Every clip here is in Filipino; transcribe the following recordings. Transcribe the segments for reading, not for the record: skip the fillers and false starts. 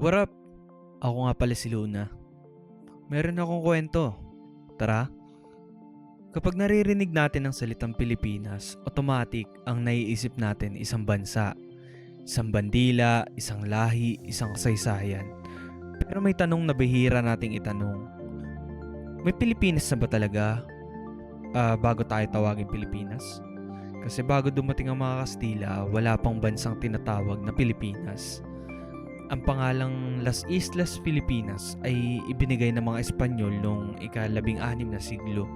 What up? Ako nga pala si Luna. Meron akong kwento. Tara? Kapag naririnig natin ang salitang Pilipinas, automatic ang naiisip natin isang bansa. Isang bandila, isang lahi, isang kasaysayan. Pero may tanong na bihira nating itanong. May Pilipinas na ba talaga bago tayo tawagin Pilipinas? Kasi bago dumating ang mga Kastila, wala pang bansang tinatawag na Pilipinas. Ang pangalang Las Islas Filipinas ay ibinigay ng mga Espanyol noong ika-16 na siglo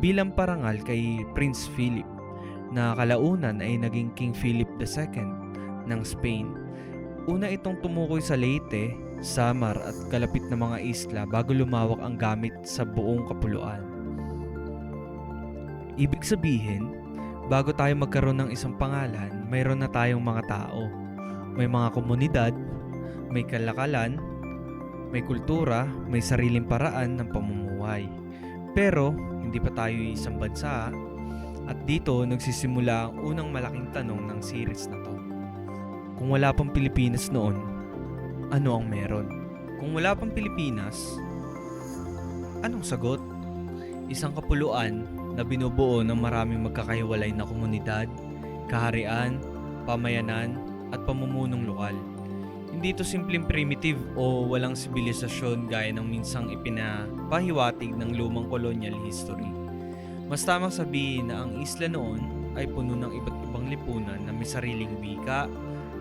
bilang parangal kay Prince Philip na kalaunan ay naging King Philip II ng Spain. Una itong tumukoy sa Leyte, Samar at kalapit na mga isla bago lumawak ang gamit sa buong kapuluan. Ibig sabihin, bago tayo magkaroon ng isang pangalan, mayroon na tayong mga tao. May mga komunidad, may kalakalan, may kultura, may sariling paraan ng pamumuhay. Pero, hindi pa tayo isang bansa at dito nagsisimula ang unang malaking tanong ng series na to. Kung wala pang Pilipinas noon, ano ang meron? Kung wala pang Pilipinas, anong sagot? Isang kapuluan na binubuo ng maraming magkakahiwalay na komunidad, kaharian, pamayanan at pamumunog lokal. Hindi ito simpleng primitive o walang sibilisasyon gaya ng minsang ipinapahiwatig ng lumang colonial history. Mas tamang sabihin na ang isla noon ay puno ng iba't ibang lipunan na may sariling wika,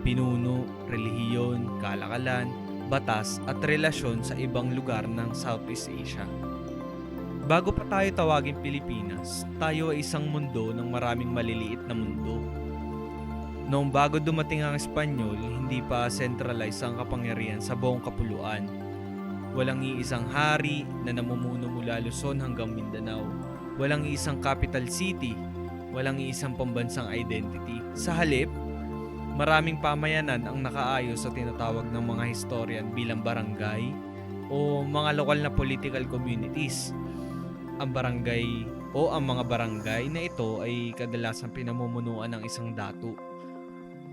pinuno, relihiyon, kalakalan, batas at relasyon sa ibang lugar ng Southeast Asia. Bago pa tayo tawagin Pilipinas, tayo ay isang mundo ng maraming maliliit na mundo. Noong bago dumating ang Espanyol, hindi pa centralized ang kapangyarihan sa buong kapuluan. Walang iisang hari na namumuno mula Luzon hanggang Mindanao. Walang iisang capital city. Walang iisang pambansang identity. Sa halip, maraming pamayanan ang nakaayos sa tinatawag ng mga historian bilang barangay o mga lokal na political communities. Ang barangay o ang mga barangay na ito ay kadalasang pinamumunuan ng isang datu.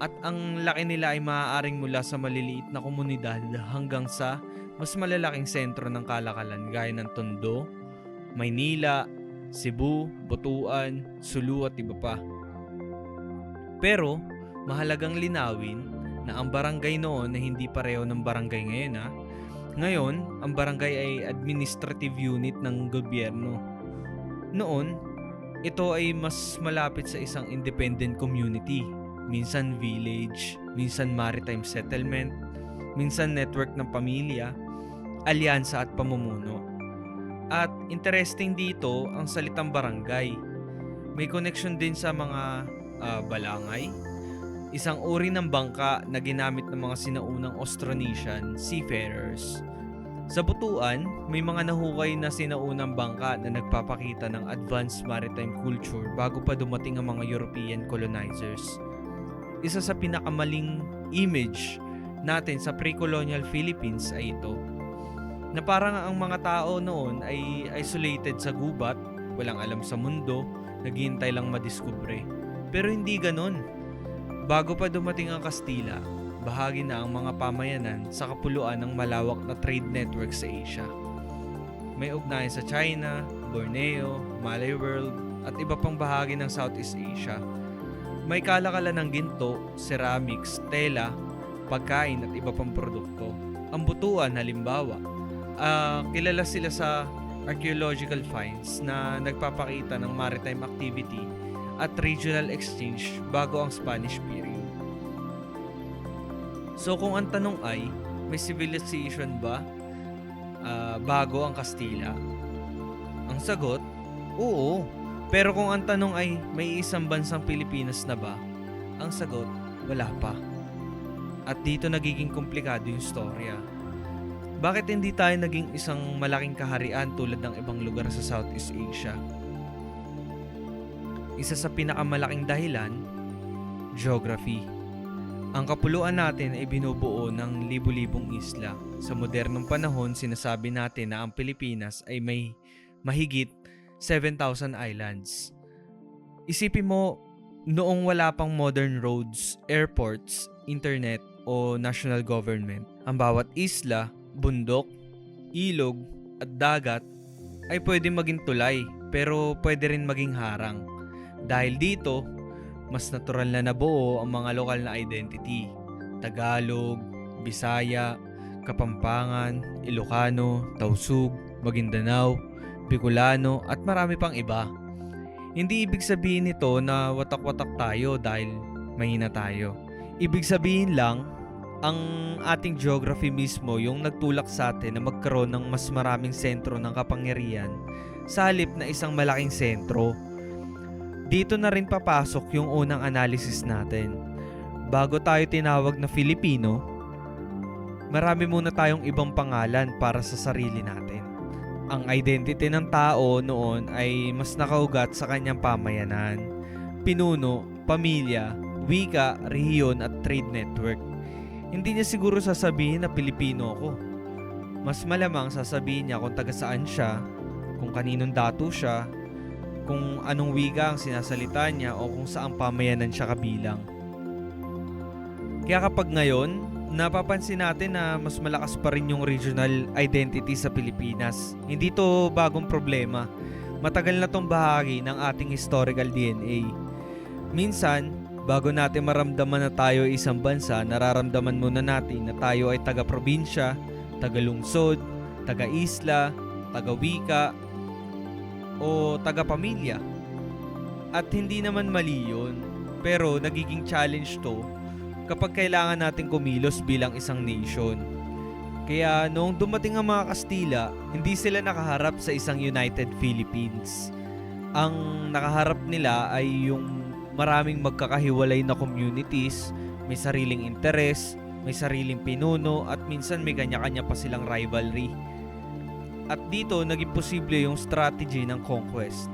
At ang laki nila ay maaaring mula sa maliliit na komunidad hanggang sa mas malalaking sentro ng kalakalan gaya ng Tondo, Maynila, Cebu, Butuan, Sulu at iba pa. Pero mahalagang linawin na ang barangay noon ay hindi pareho ng barangay ngayon . Ngayon, ang barangay ay administrative unit ng gobyerno. Noon, ito ay mas malapit sa isang independent community. Minsan village, minsan maritime settlement, minsan network ng pamilya, alyansa at pamumuno. At interesting dito ang salitang barangay. May connection din sa mga balangay, isang uri ng bangka na ginamit ng mga sinaunang Austronesian seafarers. Sa Butuan, may mga nahukay na sinaunang bangka na nagpapakita ng advanced maritime culture bago pa dumating ang mga European colonizers. Isa sa pinakamaling image natin sa pre-colonial Philippines ay ito, na parang ang mga tao noon ay isolated sa gubat, walang alam sa mundo, naghihintay lang madiskubre. Pero hindi ganon. Bago pa dumating ang Kastila, bahagi na ang mga pamayanan sa kapuluan ng malawak na trade network sa Asia. May ugnayan sa China, Borneo, Malay World at iba pang bahagi ng Southeast Asia. May kalakalan ng ginto, ceramics, tela, pagkain at iba pang produkto. Ang Butuan halimbawa, kilala sila sa archaeological finds na nagpapakita ng maritime activity at regional exchange bago ang Spanish period. So kung ang tanong ay, may civilization ba bago ang Kastila? Ang sagot, oo. Pero kung ang tanong ay, may isang bansang Pilipinas na ba? Ang sagot, wala pa. At dito nagiging komplikado yung storya. Bakit hindi tayo naging isang malaking kaharian tulad ng ibang lugar sa Southeast Asia? Isa sa pinakamalaking dahilan, geography. Ang kapuluan natin ay binubuo ng libu-libong isla. Sa modernong panahon, sinasabi natin na ang Pilipinas ay may mahigit 7,000 islands. Isipin mo, noong wala pang modern roads, airports, internet, o national government. Ang bawat isla, bundok, ilog at dagat ay pwede maging tulay pero pwede rin maging harang. Dahil dito, mas natural na nabuo ang mga lokal na identity. Tagalog, Bisaya, Kapampangan, Ilocano, Tausug, Maguindanao, Bicolano at marami pang iba. Hindi ibig sabihin nito na watak-watak tayo dahil mahina tayo. Ibig sabihin lang, ang ating geography mismo yung nagtulak sa atin na magkaroon ng mas maraming sentro ng kapangyarihan sa halip na isang malaking sentro. Dito na rin papasok yung unang analysis natin. Bago tayo tinawag na Filipino, marami muna tayong ibang pangalan para sa sarili natin. Ang identity ng tao noon ay mas nakaugat sa kanyang pamayanan, pinuno, pamilya, wika, rehiyon at trade network. Hindi niya siguro sasabihin na Pilipino ako. Mas malamang sasabihin niya kung taga saan siya, kung kaninong dato siya, kung anong wika ang sinasalita niya o kung saang pamayanan siya kabilang. Kaya kapag ngayon, napapansin natin na mas malakas pa rin yung regional identity sa Pilipinas. Hindi to bagong problema. Matagal na tong bahagi ng ating historical DNA. Minsan, bago natin maramdaman na tayo ay isang bansa, nararamdaman muna natin na tayo ay taga-probinsya, taga-lungsod, taga-isla, taga-wika, o taga-pamilya. At hindi naman mali yun, pero nagiging challenge to kapag kailangan natin kumilos bilang isang nation. Kaya noong dumating ang mga Kastila, hindi sila nakaharap sa isang United Philippines. Ang nakaharap nila ay yung maraming magkakahiwalay na communities, may sariling interes, may sariling pinuno at minsan may kanya-kanya pa silang rivalry. At dito naging posible yung strategy ng conquest.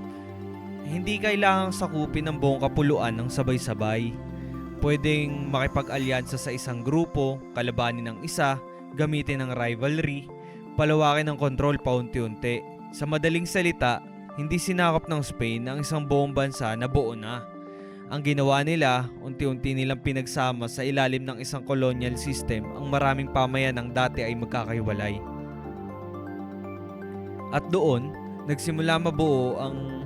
Hindi kailangang sakupin ng buong kapuluan ng sabay-sabay. Pwedeng makipag-alyansa sa isang grupo, kalabanin ng isa, gamitin ng rivalry, palawakin ng kontrol paunti-unti. Sa madaling salita, hindi sinakop ng Spain ang isang buong bansa na buo na. Ang ginawa nila, unti-unti nilang pinagsama sa ilalim ng isang colonial system ang maraming pamayanang dati ay magkakahiwalay. At doon, nagsimula mabuo ang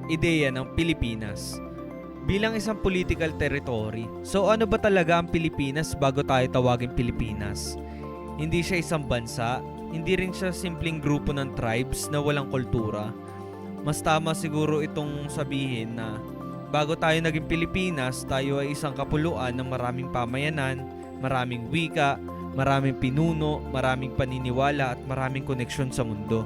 ideya ng Pilipinas bilang isang political territory. So ano ba talaga ang Pilipinas bago tayo tawagin Pilipinas? Hindi siya isang bansa, hindi rin siya simpleng grupo ng tribes na walang kultura. Mas tama siguro itong sabihin na bago tayo naging Pilipinas, tayo ay isang kapuluan ng maraming pamayanan, maraming wika, maraming pinuno, maraming paniniwala at maraming koneksyon sa mundo.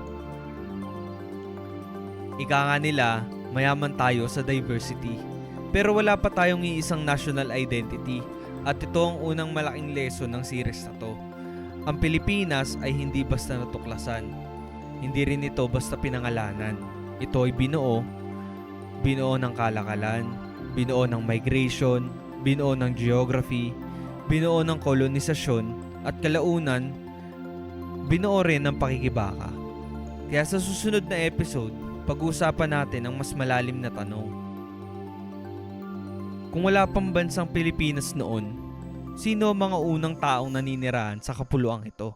Ika nga nila, mayaman tayo sa diversity. Pero wala pa tayong iisang national identity at ito ang unang malaking lesson ng series na to. Ang Pilipinas ay hindi basta natuklasan. Hindi rin ito basta pinangalanan. Ito ay binuo ng kalakalan, binuo ng migration, binuo ng geography, binuo ng kolonisasyon at kalaunan, binuo rin ng pakikibaka. Kaya sa susunod na episode, pag-uusapan natin ang mas malalim na tanong. Kung wala pang bansang Pilipinas noon, sino ang mga unang taong naninirahan sa kapuluang ito?